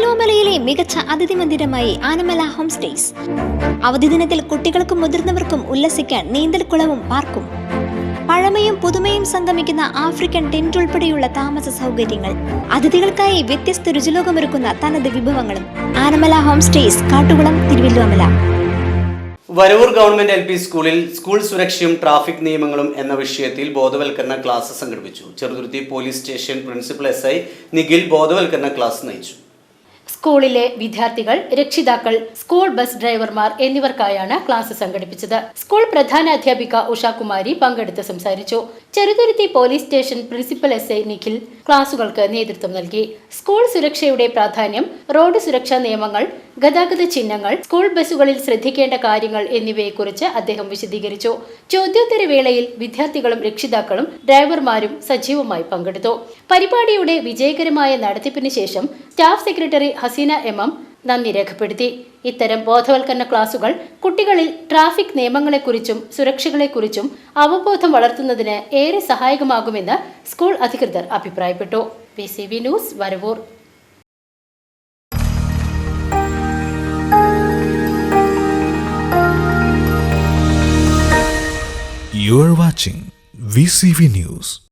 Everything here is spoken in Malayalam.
തിരുവല്ലോമലയിലെ മികച്ച അതിഥി മന്ദിരമായി ആനമല ഹോം സ്റ്റേസ്. അവധി ദിനത്തിൽ കുട്ടികൾക്കും മുതിർന്നവർക്കും ഉല്ലസിക്കാൻ നീന്തൽക്കുളവും പാർക്കും. പഴമയും പുതുമയും സംഗമിക്കുന്ന ആഫ്രിക്കൻ ടെന്റ് ഉൾപ്പെടെയുള്ള താമസ സൗകര്യങ്ങൾ, അതിഥികൾക്കായി വ്യത്യസ്ത രുചിലോകമൊരുക്കുന്ന തനത് വിഭവങ്ങളും. Anamala home stays, Kattukulam, Thiruvallomala. Varavoor government LP സ്കൂളിൽ സ്കൂൾ സുരക്ഷയും ട്രാഫിക് നിയമങ്ങളും എന്ന വിഷയത്തിൽ ബോധവൽക്കരണ ക്ലാസ് സംഘടിപ്പിച്ചു. Cheruthuruthy police station principal SI Nikhil ബോധവൽക്കരണ ക്ലാസ് നയിച്ചു. സ്കൂളിലെ വിദ്യാർത്ഥികൾ, രക്ഷിതാക്കൾ, സ്കൂൾ ബസ് ഡ്രൈവർമാർ എന്നിവർക്കായാണ് ക്ലാസ് സംഘടിപ്പിച്ചത്. സ്കൂൾ പ്രധാനാധ്യാപിക ഉഷാകുമാരി പങ്കെടുത്ത് സംസാരിച്ചു. Cheruthuruthy police station principal SI Nikhil ക്ലാസുകൾക്ക് നേതൃത്വം നൽകി. സ്കൂൾ സുരക്ഷയുടെ പ്രാധാന്യം, റോഡ് സുരക്ഷാ നിയമങ്ങൾ, ഗതാഗത ചിഹ്നങ്ങൾ, സ്കൂൾ ബസ്സുകളിൽ ശ്രദ്ധിക്കേണ്ട കാര്യങ്ങൾ എന്നിവയെക്കുറിച്ച് അദ്ദേഹം വിശദീകരിച്ചു. ചോദ്യോത്തര വേളയിൽ വിദ്യാർത്ഥികളും രക്ഷിതാക്കളും ഡ്രൈവർമാരും സജീവമായി പങ്കെടുത്തു. പരിപാടിയുടെ വിജയകരമായ നടത്തിപ്പിന് ശേഷം സ്റ്റാഫ് സെക്രട്ടറി ഹസീന MM നന്ദി രേഖപ്പെടുത്തി. ഇത്തരം ബോധവൽക്കരണ ക്ലാസുകൾ കുട്ടികളിൽ ട്രാഫിക് നിയമങ്ങളെക്കുറിച്ചും സുരക്ഷകളെക്കുറിച്ചും അവബോധം വളർത്തുന്നതിന് ഏറെ സഹായകമാകുമെന്ന് സ്കൂൾ അധികൃതർ അഭിപ്രായപ്പെട്ടു. PCV news, Varavoor. You are watching VCV News.